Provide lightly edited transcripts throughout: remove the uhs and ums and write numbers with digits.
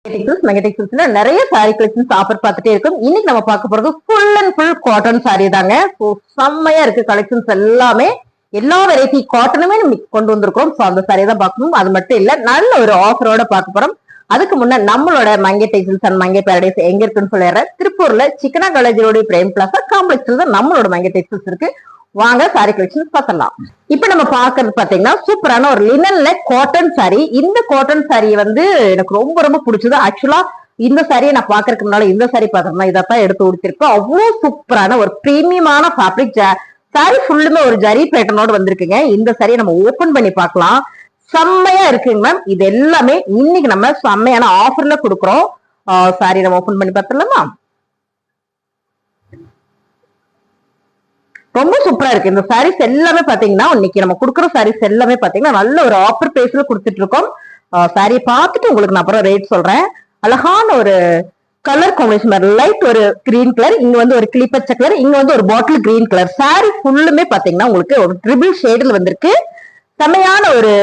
நிறைய sorry collections offer பார்த்துட்டே இருக்கும். இன்னைக்கு நம்ம பார்க்க போறது full and full cotton sorry தாங்க. செம்மையா இருக்கு கலெக்ஷன்ஸ் எல்லாமே. எல்லா வெரைட்டி காட்டனுமே நம்ம கொண்டு வந்திருக்கோம். அந்த சாரி தான் பார்க்கணும். அது மட்டும் இல்ல, நல்ல ஒரு ஆஃபரோட பார்க்க போறோம். அதுக்கு முன்ன நம்மளோட மங்கை டெக்ஸ்டைல்ஸ் அண்ட் மங்கை பேரடைஸ் எங்க இருக்குன்னு சொல்லிடுறேன். திருப்பூர்ல சிக்கனா காலேஜோட பிரேம் பிளாசா காம்ப்ளெக்ஸ்ல தான் நம்மளோட மங்கை டெக்ஸ்டைல்ஸ் இருக்கு. வாங்க சாரி கலெக்ஷன்ஸ் பார்க்கலாம். இப்ப நம்ம பாக்குறது பாத்தீங்கன்னா சூப்பரான ஒரு லினன்ல காட்டன் சாரி. இந்த காட்டன் சாரி வந்து எனக்கு ரொம்ப ரொம்ப பிடிச்சது. ஆக்சுவலா இந்த சாரியை நான் பாக்குறதுக்கு முன்னால இந்த சாரி பாத்தோம்னா இதான் எடுத்து கொடுத்திருக்கோம். அவ்வளவு சூப்பரான ஒரு பிரீமியமான ஃபேப்ரிக் சாரி ஃபுல்லுமே ஒரு ஜரி பேட்டர்னோட வந்திருக்குங்க. இந்த சாரியை நம்ம ஓபன் பண்ணி பார்க்கலாம். செம்மையா இருக்குங்க மேம். இது எல்லாமே இன்னைக்கு நம்ம செம்மையான ஆஃபர்ல கொடுக்குறோம். சாரி நம்ம ஓபன் பண்ணி பார்த்துலாமா? ரொம்ப சூப்பரா இருக்கு. இந்த சாரீஸ் எல்லாமே பாத்தீங்கன்னா இன்னைக்கு நம்ம கொடுக்குற சாரீஸ் எல்லாமே பாத்தீங்கன்னா நல்ல ஒரு ஆஃபர் பிரைஸ்ல கொடுத்துட்டு இருக்கோம். சாரியை பார்த்துட்டு உங்களுக்கு நான் அப்புறம் ரேட் சொல்றேன். அழகான ஒரு கலர் காம்பினேஷன், லைட் ஒரு கிரீன் கலர், இங்க வந்து ஒரு கிளிப்பச்சை கலர், இங்க வந்து ஒரு பாட்டில் கிரீன் கலர். சாரி ஃபுல்லுமே பாத்தீங்கன்னா உங்களுக்கு ஒரு ட்ரிபிள் ஷேட்ல வந்திருக்கு. செமையான ஒரு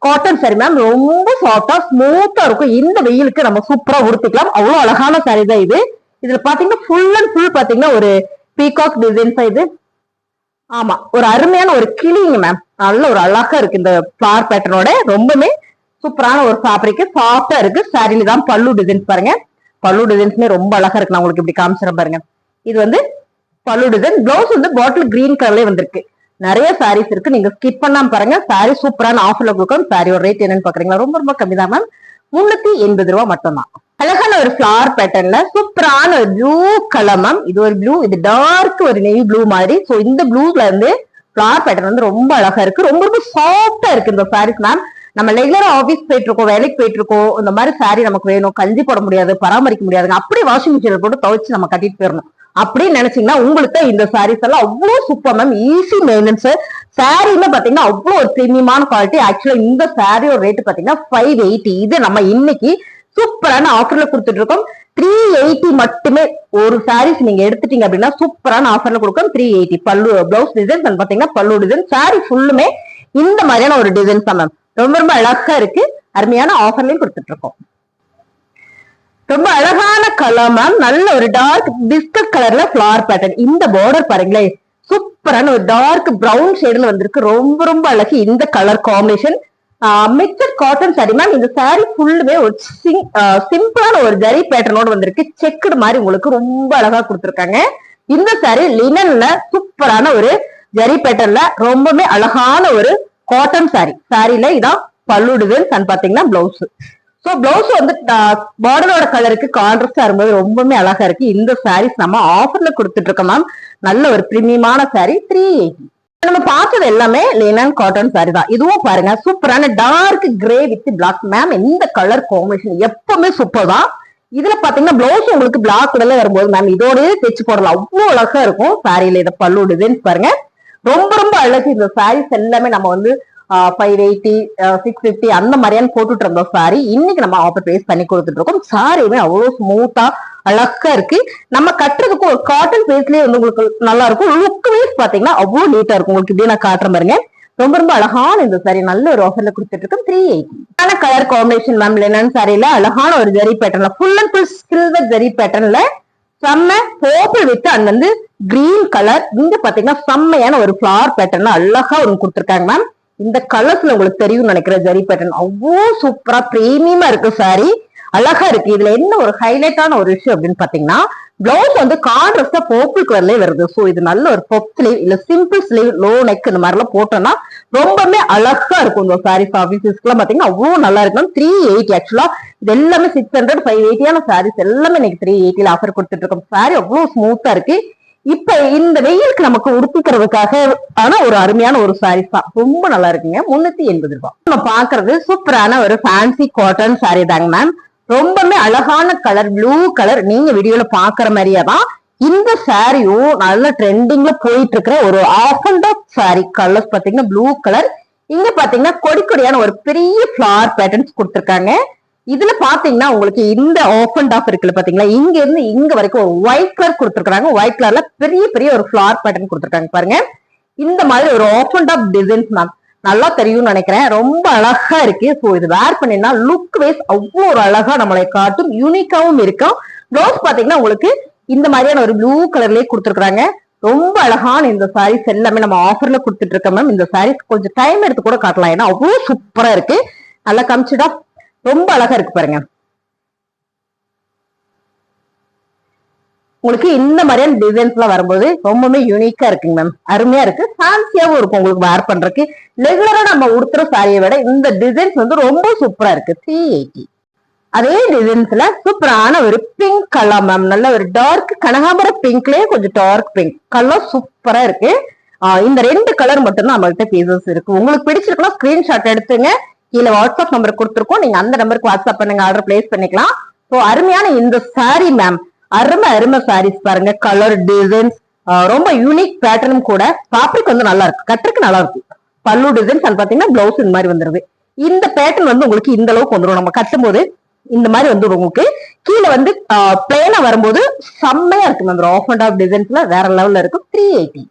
காட்டன் சாரி மேம். ரொம்ப சாஃப்டா ஸ்மூத்தா இருக்கும். இந்த வெயிலுக்கு நம்ம சூப்பரா உடுத்திக்கலாம். அவ்வளவு அழகான சாரி தான் இது. இதுல பாத்தீங்கன்னா ஃபுல் அண்ட் ஃபுல் பாத்தீங்கன்னா ஒரு பீகாக் டிசைன்ஸ் இது. ஆமா, ஒரு அருமையான ஒரு கிளிங்க மேம். நல்ல ஒரு அழகா இருக்கு இந்த ஃபிளவர் பேட்டர்னோட. ரொம்பவே சூப்பரான ஒரு ஃபேப்ரிக், சாஃப்டா இருக்கு. சாரியில தான் பல்லு டிசைன்ஸ் பாருங்க. பல்லு டிசைன்ஸ்மே ரொம்ப அழகா இருக்கு. நான் உங்களுக்கு இப்படி காமிச்சிட பாருங்க. இது வந்து பல்லு டிசைன். பிளவுஸ் வந்து பாட்டில் கிரீன் கலர்ல வந்திருக்கு. நிறைய சாரீஸ் இருக்கு, நீங்க ஸ்கிப் பண்ணாம பாருங்க. சாரி சூப்பரான ஆஃபர்ல கொடுக்கும். சாரியோட ரேட் என்னன்னு பாக்குறீங்களா? ரொம்ப ரொம்ப கம்மி தான் மேம். 380 ரூபாய் மட்டும் தான். அழகான ஒரு ஃபிளவர் பேட்டர்ன்ல சூப்பரான ஒரு ப்ளூ கலர் மேம். இது ஒரு ப்ளூ, இது டார்க் ஒரு நெய் ப்ளூ மாதிரி. சோ இந்த ப்ளூல இருந்து ஃபிளவர் பேட்டர்ன் வந்து ரொம்ப அழகா இருக்கு. ரொம்ப ரொம்ப சாஃப்டா இருக்கு இந்த சாரீஸ் மேம். நம்ம ரெகுலரா ஆபீஸ் போயிட்டு இருக்கோம், வேலைக்கு போயிட்டு இருக்கோம், இந்த மாதிரி சாரி நமக்கு வேணும், கஞ்சி போட முடியாது, பராமரிக்க முடியாதுங்க, அப்படியே வாஷிங் மிஷின்ல போட்டு துவைச்சு நம்ம கட்டிட்டு போயிடணும் அப்படின்னு நினைச்சீங்கன்னா உங்களுக்கு இந்த சாரீஸ் எல்லாம் அவ்வளவு சூப்பர் மேம். Easy maintenance. சாரியுமே பாத்தீங்கன்னா அவ்வளவு ஒரு பிரீமியமான குவாலிட்டி. ஆக்சுவலா இந்த சாரியோட ரேட் பாத்தீங்கன்னா 580. இது நம்ம இன்னைக்கு சூப்பரான ஆஃபர்ல கொடுத்துட்டு இருக்கோம். 380 மட்டுமே. ஒரு சாரீஸ் நீங்க எடுத்துட்டீங்க அப்படின்னா சூப்பரான ஆஃபர்ல கொடுக்கும். 380. பல்லு பிளவுஸ் டிசைன்ஸ் பாத்தீங்கன்னா பல்லு டிசைன். சாரி ஃபுல்லுமே இந்த மாதிரியான ஒரு டிசைன்ஸ் தான் மேம். ரொம்ப ரொம்ப அழகா இருக்கு. அருமையான ஆஃபர்லயும் கொடுத்துட்டு இருக்கோம். ரொம்ப அழகான கலர் மேம். நல்ல ஒரு டார்க் பிஸ்கட் கலர்ல ஃபிளவர் பேட்டர்ன். இந்த பார்டர் பாருங்களேன், சூப்பரான ஒரு டார்க் பிரவுன் ஷேட்ல வந்திருக்கு. ரொம்ப ரொம்ப அழகு இந்த colour combination. Mixed cotton sari ma'am. இந்த சாரி ஃபுல்லுமே ஒரு சிம்பிளான ஒரு ஜரி பேட்டர்னோட வந்திருக்கு. செக்குடு மாதிரி உங்களுக்கு ரொம்ப அழகா கொடுத்துருக்காங்க. இந்த சாரி லினன்ல சூப்பரான ஒரு ஜரி பேட்டர்ன்ல ரொம்பவே அழகான ஒரு காட்டன் சாரி. சாரில இதான் பல்லு டிசைன் பாத்தீங்கன்னா பிளவுஸ். சோ பிளவுஸ் வந்து பார்டரோட கலருக்கு கான்ட்ராஸ்டா இருக்கும்போது ரொம்பவே அழகா இருக்கு. இந்த சாரீஸ் நம்ம ஆஃபர்ல கொடுத்துட்டு இருக்கோம் மேம். நல்ல ஒரு பிரீமியமான சாரி. 380. நம்ம பார்த்தது எல்லாமே லினன் காட்டன் சாரி தான். இதுவும் பாருங்க சூப்பரான dark grey with black ma'am. இந்த கலர் காம்பினேஷன் எப்பவுமே சூப்பர் தான். இதுல பாத்தீங்கன்னா பிளவுஸ் உங்களுக்கு பிளாக் கலர்ல வரும்போது மேம் இதோடய தைச்சு போடலாம். அவ்வளவு அழகா இருக்கும் சாரியில. இதை பல்லு டிசைன்ஸ் பாருங்க, ரொம்ப ரொம்ப அழகு. இந்த சாரீஸ் எல்லாமே நம்ம வந்து 580, 650 அந்த மாதிரியான போட்டுட்டு இருந்தோம் சாரி. இன்னைக்கு நம்ம ஆஃபர் பிரைஸ் பண்ணி கொடுத்துட்டு இருக்கோம். சாரியுமே அவ்வளவு ஸ்மூத்தா அழகா இருக்கு. நம்ம கட்டுறதுக்கு ஒரு காட்டன் பேஸ்லயே வந்து உங்களுக்கு நல்லா இருக்கும். லுக் வைஸ் பாத்தீங்கன்னா அவ்வளவு நீட்டா இருக்கும். உங்களுக்கு இப்படியே நான் காட்டுறேன் பாருங்க. ரொம்ப ரொம்ப அழகான இந்த சாரி நல்ல ஒரு ஆஃபர்ல கொடுத்துட்டு இருக்கோம். 380. Colour combination ma'am. லினன் சாரியில அழகான ஒரு ஜரி பேட்டர்ன்ல full and full silver zari பேட்டர்ன்ல செம்ம பர்பிள் வித் அண்ட் வந்து கிரீன் கலர். இங்க பாத்தீங்கன்னா செம்மையான ஒரு ஃபிளவர் பேட்டர்ன்ல அழகா ஒன்று கொடுத்துருக்காங்க மேம். இந்த கலர்ஸ்ல உங்களுக்கு தெரியும் நினைக்கிற ஜரி பேட்டர்ன் அவ்வளோ சூப்பரா பிரீமியமா இருக்கு சாரி. அழகா இருக்கு. இதுல என்ன ஒரு ஹைலைட்டான ஒரு விஷயம் அப்படின்னு பாத்தீங்கன்னா பிளவுஸ் வந்து கான்ட்ராஸ்டா பர்பிள் கலர்லயே வருது. சோ இது நல்ல ஒரு பப் ஸ்லீவ் இல்ல சிம்பிள் ஸ்லீவ் லோ நெக் இந்த மாதிரி எல்லாம் போட்டோம்னா ரொம்பவே அழகா இருக்கும். இந்த சாரீஸ் ஆபீசஸ்க்கு எல்லாம் பாத்தீங்கன்னா அவ்வளவு நல்லா இருக்கும். 380. ஆக்சுவலா இது எல்லாமே 600, 580 சாரீஸ் எல்லாமே இன்னைக்கு 380 ஆஃபர் கொடுத்துட்டு இருக்கோம். சாரி அவ்வளவு ஸ்மூத்தா இருக்கு. இப்ப இந்த வெயிலுக்கு நமக்கு உடுத்திக்கிறதுக்காக ஆனா ஒரு அருமையான ஒரு சாரீஸ் தான். ரொம்ப நல்லா இருக்குங்க. 380 ரூபாய். நம்ம பாக்குறது சூப்பரான ஒரு ஃபேன்சி காட்டன் சாரி தாங்க மேம். ரொம்பவே அழகான கலர் ப்ளூ கலர். நீங்க வீடியோல பாக்குற மாதிரியே தான் இந்த சாரியும் நல்ல ட்ரெண்டிங்ல போயிட்டு இருக்கிற ஒரு half and half sari. Colours பாத்தீங்கன்னா ப்ளூ கலர். இங்க பாத்தீங்கன்னா கொடி கொடியான ஒரு பெரிய ஃபிளவர் பேட்டர்ன்ஸ் கொடுத்துருக்காங்க. இதுல பாத்தீங்கன்னா உங்களுக்கு இந்த ஆஃப் அண்ட் ஆஃப் இருக்குல்ல பாத்தீங்களா, இங்க இருந்து இங்க வரைக்கும் ஒரு ஒயிட் கலர் கொடுத்துருக்காங்க. ஒயிட் கலர்ல பெரிய பெரிய ஒரு ஃபிளவர் பேட்டர்ன் கொடுத்துருக்காங்க பாருங்க. இந்த மாதிரி ஒரு half and half designs ma'am. நல்லா தெரியும்னு நினைக்கிறேன். ரொம்ப அழகா இருக்கு. ஸோ இது வேர் பண்ணினா லுக் வைஸ் அவ்வளோ ஒரு அழகா நம்மளை காட்டும், யூனிக்காவும் இருக்கும். ப்ளவுஸ் பாத்தீங்கன்னா உங்களுக்கு இந்த மாதிரியான ஒரு ப்ளூ கலர்லயே கொடுத்துருக்காங்க. ரொம்ப அழகான இந்த சாரீஸ் எல்லாமே நம்ம ஆஃபர்ல கொடுத்துட்டு இருக்கோம் மேம். இந்த சாரீஸ் கொஞ்சம் டைம் எடுத்து கூட காட்டலாம், ஏன்னா அவ்வளவு சூப்பரா இருக்கு. நல்லா காமிச்சுடா, ரொம்ப அழகா இருக்கு பாருங்க. உங்களுக்கு இந்த மாதிரியான டிசைன்ஸ் எல்லாம் வரும்போது ரொம்பவே யூனிக்கா இருக்குங்க மேம். அருமையா இருக்கு, ஃபேன்சியாவும் இருக்கும் உங்களுக்கு வேர் பண்றதுக்கு. ரெகுலரா நம்ம உடுத்துற சாரியை விட இந்த டிசைன்ஸ் வந்து ரொம்ப சூப்பரா இருக்கு. 380. அதே டிசைன்ஸ்ல சூப்பரான ஒரு பிங்க் கலர் மேம். நல்ல ஒரு டார்க் கனகாம்பர பிங்க்லயே கொஞ்சம் டார்க் பிங்க் கலர் சூப்பரா இருக்கு. இந்த 2 கலர் மட்டும்தான் நம்மள்கிட்ட பீசஸ் இருக்கு. உங்களுக்கு பிடிச்சிருக்குன்னா ஸ்கிரீன்ஷாட் எடுத்துங்க. கீழே வாட்ஸ்அப் நம்பர் கொடுத்துருக்கோம், நீங்க அந்த நம்பருக்கு வாட்ஸ்அப் பண்ணுங்க, ஆர்டர் பிளேஸ் பண்ணிக்கலாம். ஸோ அருமையான இந்த சாரி மேம், அருமை சாரீஸ் பாருங்க. கலர் டிசைன்ஸ் ரொம்ப யூனிக் பேட்டர்னும் கூட. ஃபேப்ரிக் வந்து நல்லா இருக்கு, கட்டுறதுக்கு நல்லா இருக்கு. பல்லு டிசைன்ஸ் அது பாத்தீங்கன்னா பிளவுஸ் இந்த மாதிரி வந்துருது. இந்த பேட்டர்ன் வந்து உங்களுக்கு இந்த அளவுக்கு வந்துடும். நம்ம கட்டும் போது இந்த மாதிரி வந்து உங்களுக்கு கீழே வந்து பிளேனா வரும்போது செம்மையா இருக்கு மேம். ஆஃப் அண்ட் ஆஃப் டிசைன்ஸ்ல வேற லெவல்ல இருக்கு. 380.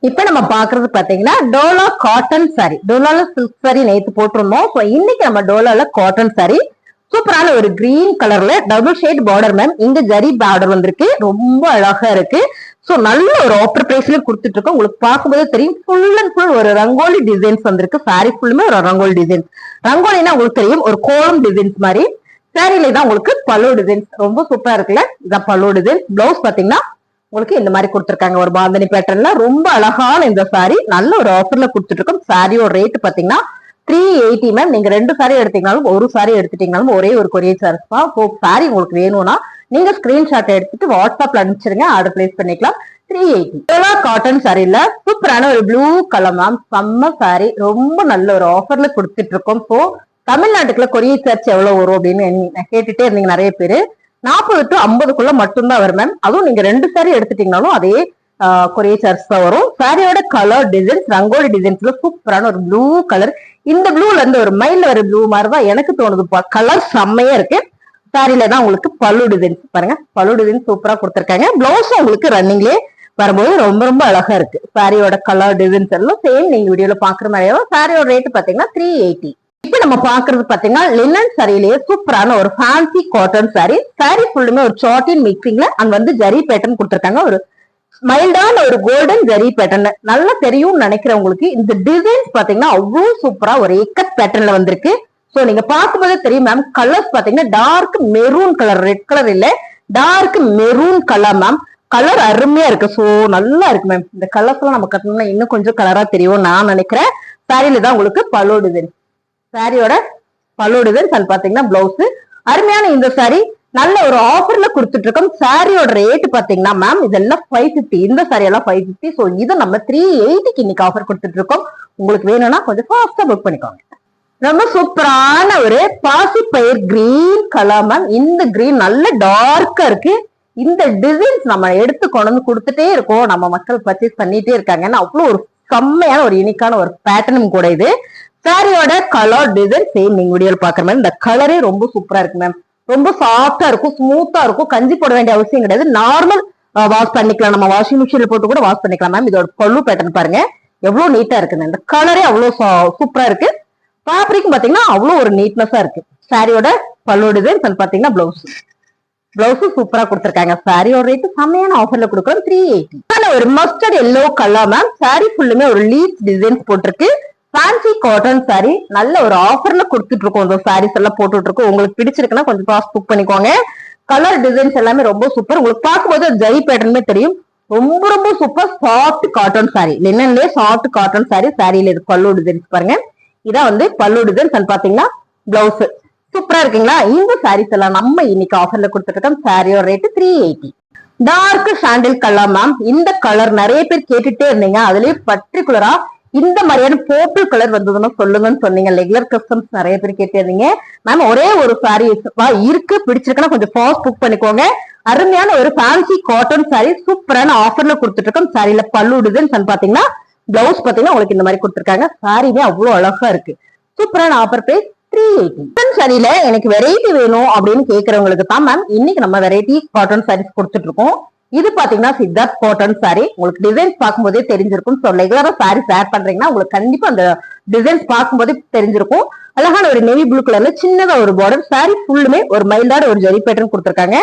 இப்ப நம்ம பாக்குறது பாத்தீங்கன்னா டோலா காட்டன் சாரி. டோலால சில்க் சாரி நேத்து போட்டிருந்தோம். இன்னைக்கு நம்ம டோலால காட்டன் சாரி சூப்பரான ஒரு கிரீன் கலர்ல டபுள் ஷேட் பார்டர் மேம். இங்க ஜரி பார்டர் வந்திருக்கு, ரொம்ப அழகா இருக்கு. சோ நல்ல ஒரு ஆஃபர் பிரைஸ்ல கொடுத்துட்டு இருக்கோம். உங்களுக்கு பார்க்கும்போது தெரியும், ஃபுல் அண்ட் ஃபுல் ஒரு ரங்கோலி டிசைன்ஸ் வந்திருக்கு. சாரி ஃபுல்லுமே ஒரு ரங்கோலி டிசைன்ஸ். ரங்கோலினா உங்களுக்கு தெரியும், ஒரு கோலம் டிசைன்ஸ் மாதிரி. சாரியில தான் உங்களுக்கு பல்லு டிசைன்ஸ் ரொம்ப சூப்பரா இருக்குல்ல. இதான் பல்லு டிசைன். பிளவுஸ் பாத்தீங்கன்னா உங்களுக்கு இந்த மாதிரி கொடுத்துருக்காங்க ஒரு பாந்தனி பேட்டர்ன்ல. ரொம்ப அழகான இந்த சாரி நல்ல ஒரு ஆஃபர்ல கொடுத்துட்டு இருக்கோம். சாரியோட ரேட் பாத்தீங்கன்னா 380 மேம். நீங்க 2 சாரி எடுத்தீங்கனாலும் ஒரு சாரி எடுத்துட்டீங்கனாலும் ஒரே ஒரு கொரியர் சார்ஜ் தான். சாரி உங்களுக்கு வேணும்னா நீங்க ஸ்கிரீன்ஷாட் எடுத்துட்டு வாட்ஸ்அப்ல அனுப்பிச்சிருங்க, ஆர்டர் பிளேஸ் பண்ணிக்கலாம். 380 காட்டன் சாரில சூப்பரான ஒரு ப்ளூ கலர் மேம். செம்ம சாரி, ரொம்ப நல்ல ஒரு ஆஃபர்ல கொடுத்துட்டு இருக்கோம். ஸோ தமிழ்நாட்டுக்குள்ள கொரியர் சார்ஜ் எவ்வளவு வரும் அப்படின்னு கேட்டுட்டே இருந்தீங்க நிறைய பேரு. 40 to 50 மட்டும்தான் வரும் மேம். அதுவும் நீங்க 2 சாரி எடுத்துட்டீங்கனாலும் அதே கொரியர் சார்ஜ் தான் வரும். சாரியோட கலர் டிசைன்ஸ் ரங்கோலி டிசைன்ஸ்ல சூப்பரான ஒரு ப்ளூ கலர். இந்த ப்ளூல இருந்து ஒரு மயில ஒரு ப்ளூ மாதிரிதான் எனக்கு தோணுதுப்பா. கலர் செம்மையா இருக்கு. சாரில தான் உங்களுக்கு பல்லு டிசைன்ஸ் பாருங்க. பல்லு டிசைன் சூப்பரா கொடுத்துருக்காங்க. பிளவுஸும் உங்களுக்கு ரன்னிங்லேயே வரும்போது ரொம்ப அழகா இருக்கு. சாரியோட கலர் டிசைன்ஸ் எல்லாம் சேம் நீங்க வீடியோல பாக்குற மாதிரியே. சாரியோட ரேட் பாத்தீங்கன்னா 380. இப்ப நம்ம பாக்குறது பாத்தீங்கன்னா லினன் சாரிலேயே சூப்பரான ஒரு ஃபேன்சி காட்டன் சாரி. சாரி ஃபுல்லுமே ஒரு சாட்டின் மிக்சிங்ல அங்க வந்து ஜரி பேட்டர்ன் கொடுத்துருக்காங்க. ஒரு மைல்டான ஒரு கோல்டன் ஜரி பேட்டர்ன் நல்லா தெரியும் நினைக்கிறவங்களுக்கு. இந்த டிசைன்ஸ் பாத்தீங்கன்னா அவ்வளவு சூப்பரா ஒரு எக்கட் பேட்டர்ன்ல வந்திருக்கு. சோ நீங்க பார்க்கும்போது தெரியும் மேம். கலர்ஸ் பாத்தீங்கன்னா dark maroon colour, red colour இல்ல, dark maroon colour ma'am. Colour அருமையா இருக்கு. சோ நல்லா இருக்கு மேம். இந்த கலர்ஸ் எல்லாம் நம்ம கட்டணும்னா இன்னும் கொஞ்சம் கலரா தெரியும் நான் நினைக்கிறேன். சாரியில தான் உங்களுக்கு பல்லு டிசைன். சாரியோட பல்லு டிசைன் பாத்தீங்கன்னா பிளவுஸ். அருமையான இந்த சாரி நல்ல ஒரு ஆஃபர்ல கொடுத்துட்டு இருக்கோம். சாரியோட ரேட் பாத்தீங்கன்னா மேம் இதெல்லாம் 550. இந்த சாரி எல்லாம் 550. சோ இதை நம்ம 380க்கு இன்னைக்கு ஆஃபர் கொடுத்துட்டு இருக்கோம். உங்களுக்கு வேணும்னா கொஞ்சம் ஃபாஸ்டா புக் பண்ணிக்கோங்க. ரொம்ப சூப்பரான ஒரு பாசி பயிர் கிரீன் கலர் மேம். இந்த கிரீன் நல்ல டார்க்கா இருக்கு. இந்த டிசைன்ஸ் நம்ம எடுத்து கொண்டு வந்து கொடுத்துட்டே இருக்கோம். நம்ம மக்கள் பர்ச்சேஸ் பண்ணிட்டே இருக்காங்க. அவ்வளவு ஒரு செம்மையான ஒரு யூனிக்கான ஒரு பேட்டர்னும் கூட இது. சாரியோட கலர் டிசைன் சேம் நீங்க வீடியோல பாக்குற மாதிரி. இந்த கலரே ரொம்ப சூப்பரா இருக்கு மேம். ரொம்ப சாஃப்டா இருக்கும், ஸ்மூத்தா இருக்கும். கஞ்சி போட வேண்டிய அவசியம் கிடையாது. நார்மல் வாஷ் பண்ணிக்கலாம், நம்ம வாஷிங் மிஷின்ல போட்டு கூட வாஷ் பண்ணிக்கலாம் மேம். இதோட பல்லு பேட்டர்ன் பாருங்க எவ்வளவு நீட்டா இருக்குங்க. இந்த கலரே அவ்வளவு சூப்பரா இருக்கு. ஃபேப்ரிக் பாத்தீங்கன்னா அவ்வளவு ஒரு நீட்னஸா இருக்கு. சாரியோட பல்லு டிசைன் பாத்தீங்கன்னா பிளவுஸ் சூப்பரா கொடுத்துருக்காங்க. சாரியோட ரேட் செம்மையான ஆஃபர்ல கொடுக்குறோம். 380. ஒரு mustard yellow colour ma'am. Sorry ஃபுல்லுமே ஒரு லீஃப் டிசைன்ஸ் போட்டிருக்கு. ஃபேன்சி காட்டன் சாரி நல்ல ஒரு ஆஃபர்ல கொடுத்துட்டு இருக்கோம். இந்த சாரீஸ் எல்லாம் போட்டுட்டு இருக்கோம். உங்களுக்கு பிடிச்சிருக்குன்னா கொஞ்சம் ஃபாஸ்ட் புக் பண்ணிக்கோங்க. கலர் டிசைன்ஸ் எல்லாமே ரொம்ப சூப்பர். உங்களுக்கு பார்க்கும்போது ஜரி பேட்டர்னுமே தெரியும். ரொம்ப சூப்பர் சாஃப்ட் காட்டன் சாரி. லினன்லயே சாஃப்ட் காட்டன் சாரி. சாரியில இது பல்லு டிசைன்ஸ் பாருங்க. இதான் வந்து பல்லு டிசைன்ஸ் பாத்தீங்கன்னா பிளவுஸ் சூப்பரா இருக்குங்களா. இந்த சாரீஸ் எல்லாம் நம்ம இன்னைக்கு ஆஃபர்ல கொடுத்துட்டு இருக்கோம். சாரியோட rate 380. Dark sandal colour ma'am. இந்த கலர் நிறைய பேர் கேட்டுட்டே இருந்தீங்க. அதுலயே பர்டிகுலரா இந்த மாதிரியான பர்பிள் கலர் வந்ததுன்னா சொல்லுங்கன்னு சொன்னீங்க. ரெகுலர் கஸ்டமர்ஸ் நிறைய பேர் கேட்டிருந்தீங்க மேம். ஒரே ஒரு சாரி இருக்கு, பிடிச்சிருக்குன்னா கொஞ்சம் ஃபாஸ்ட் புக் பண்ணிக்கோங்க. அருமையான ஒரு ஃபேன்சி காட்டன் சாரி சூப்பரான ஆஃபர்ல கொடுத்துட்டு இருக்கோம். சாரியில பல்லு டிசைன் பாத்தீங்கன்னா பிளவுஸ் பாத்தீங்கன்னா உங்களுக்கு இந்த மாதிரி கொடுத்துருக்காங்க. சாரியுமே அவ்வளவு அழகா இருக்கு. சூப்பரான ஆஃபர் பிரைஸ் 380. சாரியில எனக்கு வெரைட்டி வேணும் அப்படின்னு கேட்கறவங்களுக்கு தான் மேம் இன்னைக்கு நம்ம வெரைட்டி காட்டன் சாரீஸ் கொடுத்துட்டு இருக்கோம். இது பாத்தீங்கன்னா சித்தார்த் காட்டன் சாரி. உங்களுக்கு டிசைன்ஸ் பார்க்கும்போதே தெரிஞ்சிருக்கும். ஸோ ரெகுலரா சாரி ஷேர் பண்றீங்கன்னா உங்களுக்கு கண்டிப்பா அந்த டிசைன்ஸ் பார்க்கும்போதே தெரிஞ்சிருக்கும். அழகான ஒரு நேவி ப்ளூ கலர்ல சின்னதா ஒரு பார்டர். சாரி ஃபுல்லுமே ஒரு மைல்டான ஒரு ஜரி பேட்டர்ன் கொடுத்திருக்காங்க.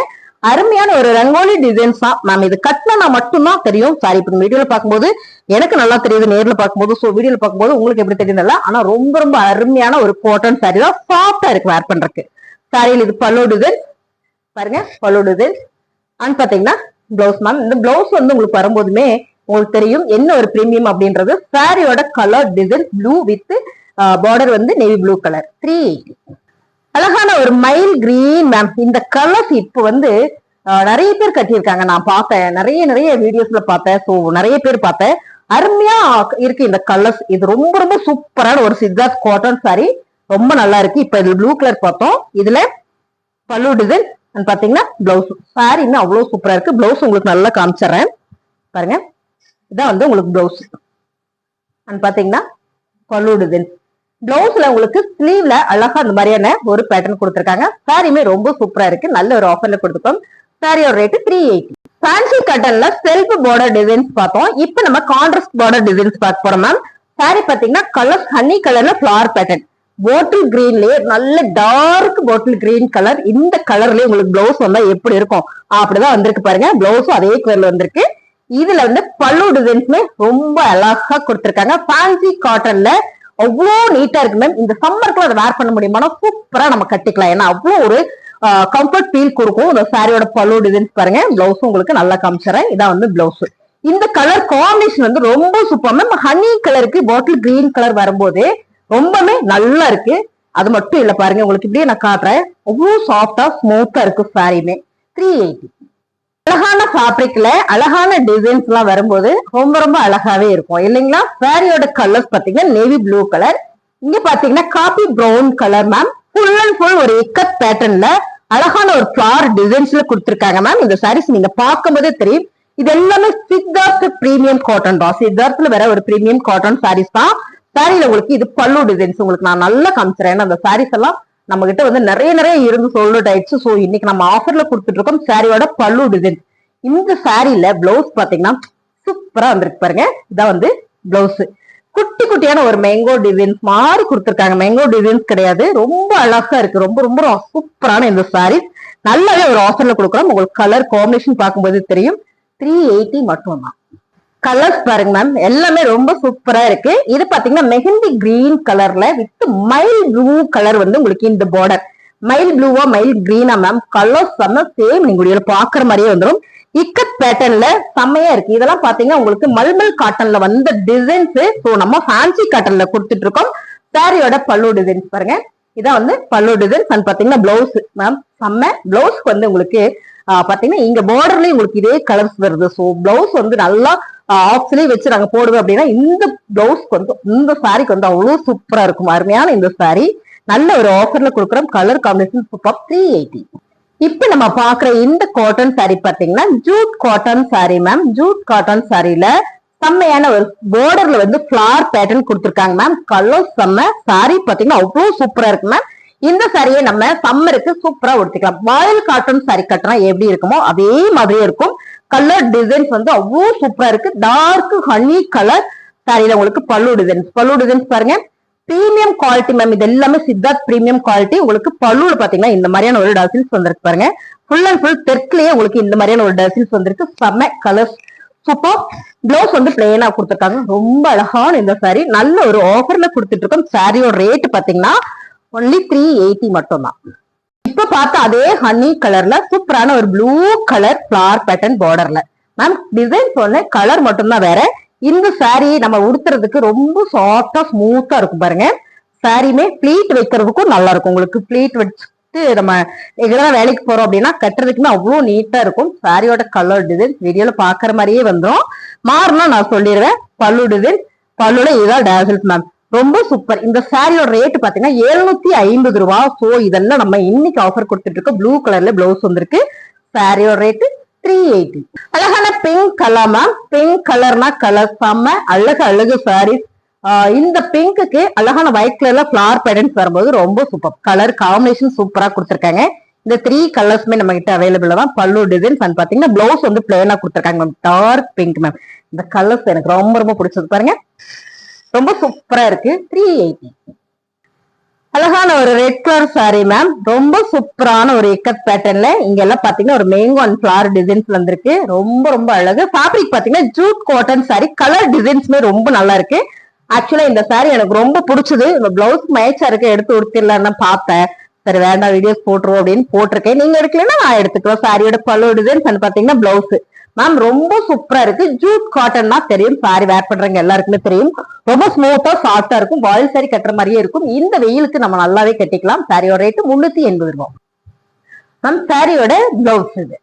அருமையான ஒரு ரங்கோலி டிசைன்ஸ் தான் மேம். இது கட்டினா மட்டும்தான் தெரியும். சாரி இப்ப வீடியோல பார்க்கும்போது எனக்கு நல்லா தெரியுது, நேர்ல பார்க்கும்போது. ஸோ வீடியோல பார்க்கும்போது உங்களுக்கு எப்படி தெரியுதுல்ல. ஆனா ரொம்ப ரொம்ப அருமையான ஒரு காட்டன் சாரி தான். சாஃப்டா இருக்கு வேர் பண்றதுக்கு. சாரியில் இது பல்லு டிசைன் பாருங்க, பல்லு டிசைன். அண்ட் பாத்தீங்கன்னா பிளவுஸ் மேம். இந்த பிளவுஸ் வந்து உங்களுக்கு வரும்போதுமே உங்களுக்கு தெரியும் என்ன ஒரு பிரீமியம் அப்படின்றது. சாரியோட colour design blue with border வந்து நேவி ப்ளூ கலர் 380. அழகான ஒரு மைல் கிரீன் மேம். இந்த கலர்ஸ் இப்ப வந்து நிறைய பேர் கட்டியிருக்காங்க. நான் பார்த்தேன், நிறைய வீடியோஸ்ல பார்த்தேன். ஸோ நிறைய பேர் பார்த்தேன். அருமையா இருக்கு இந்த கலர்ஸ். இது ரொம்ப ரொம்ப சூப்பரான ஒரு சித்தார்த் காட்டன் சாரி. ரொம்ப நல்லா இருக்கு. இப்ப இது ப்ளூ கலர் பார்த்தோம். இதுல பல்லு டிசைன் பாத்தீங்கன்னா பிளவுஸ். சாரி இன்னும் அவ்வளவு சூப்பரா இருக்கு. பிளவுஸ் உங்களுக்கு நல்லா காமிச்சிடுறேன் பாருங்க. இதான் வந்து உங்களுக்கு பிளவுஸ். பாத்தீங்கன்னா பல்லு டிசைன். பிளவுஸ்ல உங்களுக்கு ஸ்லீவ்ல அழகா அந்த மாதிரியான ஒரு பேட்டர்ன் கொடுத்திருக்காங்க. சாரியுமே ரொம்ப சூப்பரா இருக்கு. நல்ல ஒரு ஆஃபர்ல கொடுத்துருக்கோம். சாரியோட ரேட் 380. ஃபேன்சி காட்டன்ல செல்ஃப் பார்டர் டிசைன்ஸ் பார்த்தோம். இப்போ நம்ம கான்ட்ராஸ்ட் பார்டர் டிசைன்ஸ் பார்க்க போறோம் மேம். சாரி பாத்தீங்கன்னா கலர் ஹனி கலர்ல ஃபிளவர் பேட்டர்ன். பாட்டில் கிரீன்லயே நல்ல டார்க் பாட்டில் கிரீன் கலர். இந்த கலர்லயே உங்களுக்கு பிளவுஸ் வந்தா எப்படி இருக்கும் அப்படிதான் வந்திருக்கு பாருங்க. பிளவுஸும் அதே கலர்ல வந்திருக்கு. இதுல வந்து பல்லு டிசைன்ஸ்மே ரொம்ப அழகா கொடுத்திருக்காங்க. ஃபேன்சி காட்டன்ல அவ்வளோ நீட்டா இருக்கு மேம். இந்த சம்மருக்கு அதை வேர் பண்ண முடியுமா? சூப்பரா நம்ம கட்டிக்கலாம். ஏன்னா அவ்வளோ ஒரு கம்ஃபர்ட் ஃபீல் கொடுக்கும். இந்த சாரியோட பல்லு டிசைன்ஸ் பாருங்க. பிளவுஸும் உங்களுக்கு நல்லா காமிச்சிடறேன். இதான் வந்து பிளவுஸ். இந்த கலர் காம்பினேஷன் வந்து ரொம்ப சூப்பர் மேம். ஹனி கலருக்கு பாட்டில் கிரீன் கலர் வரும்போது ரொம்பவே நல்லா இருக்கு. அது மட்டும் இல்ல பாருங்க, உங்களுக்கு இப்படியே நான் காட்டுறேன். அவ்வளவு சாஃப்டா ஸ்மூத்தா இருக்கு சாரியுமே. 380. அழகான ஃபேப்ரிக்ல அழகான டிசைன்ஸ் எல்லாம் வரும்போது ரொம்ப ரொம்ப அழகாவே இருக்கும் இல்லைங்களா? சாரியோட கலர்ஸ் பாத்தீங்கன்னா நேவி ப்ளூ கலர். இங்க பாத்தீங்கன்னா coffee brown colour ma'am. Full and full ஒரு இக்கட் பேட்டர்ன்ல அழகான ஒரு ஃபிளவர் டிசைன்ஸ்ல கொடுத்திருக்காங்க மேம். இந்த சாரீஸ் நீங்க பார்க்கும் போதே தெரியும். இது எல்லாமே சித்தார்த் பிரீமியம் காட்டன் தான். சித்தார்த்ல வேற ஒரு பிரீமியம் காட்டன் சாரீஸ் தான். சாரியில உங்களுக்கு இது பல்லு டிசைன்ஸ் உங்களுக்கு நான் நல்லா காமிச்சிடறேன். ஏன்னா அந்த சாரீஸ் எல்லாம் நம்ம கிட்ட வந்து நிறைய இருந்து சோல்ட் ஆயிடுச்சு. ஸோ இன்னைக்கு நம்ம ஆஃபர்ல கொடுத்துட்டு இருக்கோம் சாரியோட பல்லு டிசைன். இந்த சாரியில பிளவுஸ் பாத்தீங்கன்னா சூப்பரா வந்திருக்கு பாருங்க. இதான் வந்து பிளவுஸ். குட்டி குட்டியான ஒரு மேங்கோ டிசைன்ஸ் மாதிரி கொடுத்துருக்காங்க. மேங்கோ டிசைன்ஸ் கிடையாது, ரொம்ப அழகா இருக்கு. ரொம்ப ரொம்ப சூப்பரான இந்த சாரீஸ் நல்லாவே ஒரு ஆஃபர்ல கொடுக்குறோம். உங்களுக்கு கலர் காம்பினேஷன் பார்க்கும்போது தெரியும். 380 மட்டும் தான். கலர்ஸ் பாருங்க மேம், எல்லாமே ரொம்ப சூப்பரா இருக்கு. இது பாத்தீங்கன்னா மெஹந்தி கிரீன் கலர்ல வித் மைல் ப்ளூ கலர் வந்து உங்களுக்கு இந்த பார்டர். மைல் ப்ளூவா மைல் கிரீனா மேம். கலர்ஸ் செம்ம சேம். நீங்க பாக்குற மாதிரியே வந்துடும். இக்கட் பேட்டர்ன்ல செம்மையா இருக்கு. இதெல்லாம் பாத்தீங்கன்னா உங்களுக்கு மல்மல் காட்டன்ல வந்த டிசைன்ஸ். ஸோ நம்ம ஃபேன்சி காட்டன்ல கொடுத்துட்டு இருக்கோம். சாரியோட பல்லு டிசைன்ஸ் பாருங்க. இதான் வந்து பல்லு டிசைன்ஸ். அண்ட் பாத்தீங்கன்னா பிளவுஸ் மேம் செம்ம. பிளவுஸ்க்கு வந்து உங்களுக்கு பாத்தீங்கன்னா இங்க பார்டர்லயும் உங்களுக்கு இதே கலர்ஸ் வருது. ஸோ பிளவுஸ் வந்து நல்லா ஆப்ஸ்லயே வச்சு நாங்க போடுவோம் அப்படின்னா இந்த பிளவுஸ்க்கு வந்து இந்த சாரிக்கு வந்து அவ்வளவு சூப்பரா இருக்கும். அருமையான இந்த சாரி நல்ல ஒரு ஆஃபர்ல கொடுக்குறோம். Colour combination super. 380. இப்ப நம்ம பாக்குற இந்த காட்டன் சாரி பாத்தீங்கன்னா jute cotton sari ma'am. Jute cotton சாரில செம்மையான ஒரு பார்டர்ல வந்து ஃபிளவர் பேட்டர்ன் கொடுத்துருக்காங்க மேம். கலர் செம்ம. சாரி பாத்தீங்கன்னா அவ்வளவு சூப்பரா இருக்கு மேம். இந்த சாரியை நம்ம சம்மருக்கு சூப்பரா உடுத்திக்கலாம். வாயில் காட்டன் சாரி கட்டினா எப்படி இருக்குமோ அதே மாதிரியே இருக்கும். கலர் டிசைன்ஸ் வந்து அவ்வளவு சூப்பரா இருக்கு. டார்க் ஹனி கலர் சாரியில உங்களுக்கு பல்லு டிசைன்ஸ். பல்லு டிசைன்ஸ் பாருங்க. Premium quality ma'am. இது எல்லாமே சித்தார்த் பிரீமியம் குவாலிட்டி. உங்களுக்கு பல்லுல பாத்தீங்கன்னா இந்த மாதிரியான ஒரு டசில்ஸ் வந்திருக்கு பாருங்க. ஃபுல் அண்ட் ஃபுல் தெற்குலயே உங்களுக்கு இந்த மாதிரியான ஒரு டசில்ஸ் வந்திருக்கு. செம்ம கலர்ஸ் சூப்பர். பிளவுஸ் வந்து பிளெயினா கொடுத்துருக்காங்க. ரொம்ப அழகான இந்த சாரி நல்ல ஒரு ஆஃபர்ல கொடுத்துட்டு இருக்கோம். சாரியோட ரேட் பாத்தீங்கன்னா ஒன்லி 380 மட்டும் தான். இப்ப பார்த்தா அதே ஹனி கலர்ல சூப்பரான ஒரு ப்ளூ கலர் ஃபிளவர் பேட்டர்ன் பார்டர்ல மேம். டிசைன் சொன்ன கலர் மட்டும்தான் வேற. இந்த சாரி நம்ம உடுத்துறதுக்கு ரொம்ப சாஃப்டா ஸ்மூத்தா இருக்கும் பாருங்க. சாரியுமே பிளீட் வைக்கிறதுக்கும் நல்லா இருக்கும். உங்களுக்கு பிளீட் வச்சுட்டு நம்ம எங்கதான் வேலைக்கு போறோம் அப்படின்னா கட்டுறதுக்குமே அவ்வளவு நீட்டா இருக்கும். சாரியோட கலர் டிசைன் வீடியோல பாக்குற மாதிரியே வந்துடும். மாறினா நான் சொல்லிடுவேன். பல்லு டிசைன் பல்லுல இதுதான் டேசல்ஸ் மேம். ரொம்ப சூப்பர். இந்த சாரியோட ரேட் பாத்தீங்கன்னா 750 ரூபா. சோ இதெல்லாம் நம்ம இன்னைக்கு ஆஃபர் கொடுத்துட்டு இருக்கோம். ப்ளூ கலர்ல பிளவுஸ் வந்திருக்கு. சாரியோட ரேட் 380. அழகான பிங்க் கலர் மேம். பிங்க் கலர்னா கலர் செம்ம அழகு சாரீஸ். இந்த பிங்க்குக்கு அழகான ஒயிட் கலர்ல ஃபிளவர் பேட்டர்ன்ஸ் வரும்போது ரொம்ப சூப்பர். கலர் காம்பினேஷன் சூப்பரா கொடுத்துருக்காங்க. இந்த 3 கலர்ஸ்மே நம்ம கிட்ட அவைலபிள் தான். பல்லு டிசைன்ஸ் அண்ட் பாத்தீங்கன்னா பிளவுஸ் வந்து பிளேனா கொடுத்துருக்காங்க மேம். Dark pink ma'am. இந்த கலர்ஸ் எனக்கு ரொம்ப ரொம்ப பிடிச்சது பாருங்க, ரொம்ப சூப்பரா இருக்கு. 380. அழகான ஒரு ரெட் கலர் சாரி மேம். ரொம்ப சூப்பரான ஒரு இக்கத் பேட்டர்ன்ல இங்க எல்லாம் பாத்தீங்கன்னா ஒரு மேங்கோ அண்ட் ஃபிளவர் டிசைன்ஸ் வந்திருக்கு. ரொம்ப ரொம்ப அழகு. ஃபேப்ரிக் பாத்தீங்கன்னா ஜூட் காட்டன் சாரி. கலர் டிசைன்ஸ்மே ரொம்ப நல்லா இருக்கு. ஆக்சுவலா இந்த சாரி எனக்கு ரொம்ப பிடிச்சது. இந்த பிளவுஸ் மேட்சா இருக்கு, எடுத்து உடுத்திடலான்னு பார்த்தேன். சரி வேண்டாம் வீடியோஸ் போட்டுருவோம் அப்படின்னு போட்டிருக்கேன். நீங்க எடுக்கலன்னா நான் எடுத்துக்கிறோம். சாரியோட பல்லு டிசைன்ஸ் பாத்தீங்கன்னா பிளவுஸ் மேம் ரொம்ப சூப்பரா இருக்கு. ஜூட் காட்டன்னா தெரியும், சாரி வேர் பண்றவங்க எல்லாருக்குமே தெரியும். ரொம்ப ஸ்மூத்தா சாஃப்டா இருக்கும். வாயில் சாரி கட்டுற மாதிரியே இருக்கும். இந்த வெயிலுக்கு நம்ம நல்லாவே கட்டிக்கலாம். சாரியோட ரேட்டு 380 ரூபாய் மேம். சாரியோட பிளவுஸ் இது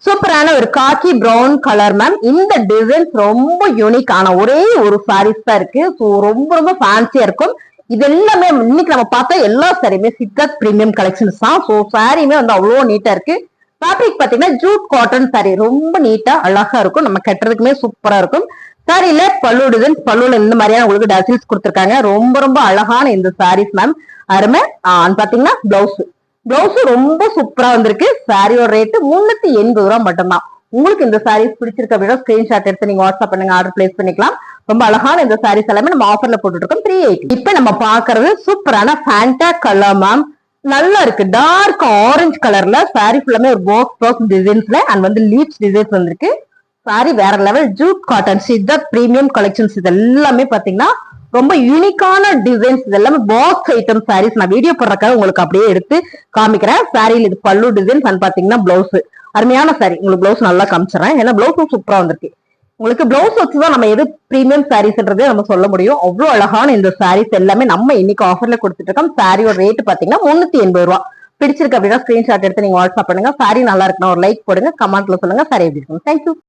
சூப்பரான ஒரு காக்கி பிரவுன் கலர் மேம். இந்த டிசைன்ஸ் ரொம்ப யூனிக் ஆன ஒரே ஒரு சாரீஸ் தான் இருக்கு. ஸோ ரொம்ப ரொம்ப ஃபேன்சியா இருக்கும். இது எல்லாமே இன்னைக்கு நம்ம பார்த்தா எல்லா சாரியுமே சித்தார்த் பிரீமியம் கலெக்ஷன்ஸ் தான். ஸோ சாரியுமே வந்து அவ்வளோ நீட்டா இருக்கு. ஃபேப்ரிக் பாத்தீங்கன்னா ஜூட் காட்டன் சாரி. ரொம்ப நீட்டா அழகா இருக்கும். நம்ம கட்டுறதுக்குமே சூப்பரா இருக்கும். சாரியில பல்லு டிசைன்ஸ், பல்லுல இந்த மாதிரியான உங்களுக்கு டசில்ஸ் கொடுத்துருக்காங்க. ரொம்ப ரொம்ப அழகான இந்த சாரீஸ் மேம். அருமை. பாத்தீங்கன்னா பிளவுஸ் ரொம்ப சூப்பரா வந்திருக்கு. சாரியோட ரேட்டு 380 ரூபாய் மட்டும்தான். உங்களுக்கு இந்த சாரீஸ் பிடிச்சிருக்க அப்படின்னா ஸ்கிரீன்ஷாட் எடுத்து நீங்க வாட்ஸ்அப் பண்ணுங்க, ஆர்டர் பிளேஸ் பண்ணிக்கலாம். ரொம்ப அழகான இந்த சாரீஸ் எல்லாமே நம்ம ஆஃபர்ல போட்டுட்டு இருக்கோம். 380. இப்ப நம்ம பாக்குறது சூப்பரான ஃபேண்டா கலர் மேம். நல்லா இருக்கு. டார்க் ஆரஞ்சு கலர்ல சாரி ஃபுல்லாமே ஒரு பாக்ஸ் டிசைன்ஸ்ல அண்ட் வந்து லீவ்ஸ் டிசைன்ஸ் வந்திருக்கு. சாரி வேற level. Jude cotton Siddharth premium collections இது எல்லாமே பாத்தீங்கன்னா ரொம்ப யூனிக்கான டிசைன்ஸ். இது எல்லாமே பாக்ஸ் ஐட்டம் சாரீஸ். நான் வீடியோ போடுறதுக்காக உங்களுக்கு அப்படியே எடுத்து காமிக்கிறேன். சாரியில் இது பல்லு டிசைன்ஸ் அண்ட் பாத்தீங்கன்னா பிளவுஸ் அருமையான சாரி. உங்களுக்கு பிளவுஸ் நல்லா காமிச்சிடறேன். ஏன்னா பிளவுஸும் சூப்பரா வந்திருக்கு. உங்களுக்கு பிளவுஸ் வச்சுதான் நம்ம எது பிரீமியம் சாரீஸ்ன்றதே நம்ம சொல்ல முடியும். அவ்வளவு அழகான இந்த சாரீஸ் எல்லாமே நம்ம இன்னைக்கு ஆஃபர்ல கொடுத்துட்டு இருக்கோம். சாரியோட ரேட் பாத்தீங்கன்னா 380 ரூபாய். பிடிச்சிருக்கு அப்படின்னா ஸ்கிரீன்ஷாட் எடுத்து நீங்க வாட்ஸ்அப் பண்ணுங்க. சாரி நல்லா இருக்குன்னா ஒரு லைக் போடுங்க, கமெண்ட்ல சொல்லுங்க சாரி எப்படி இருக்கும். தேங்க்யூ.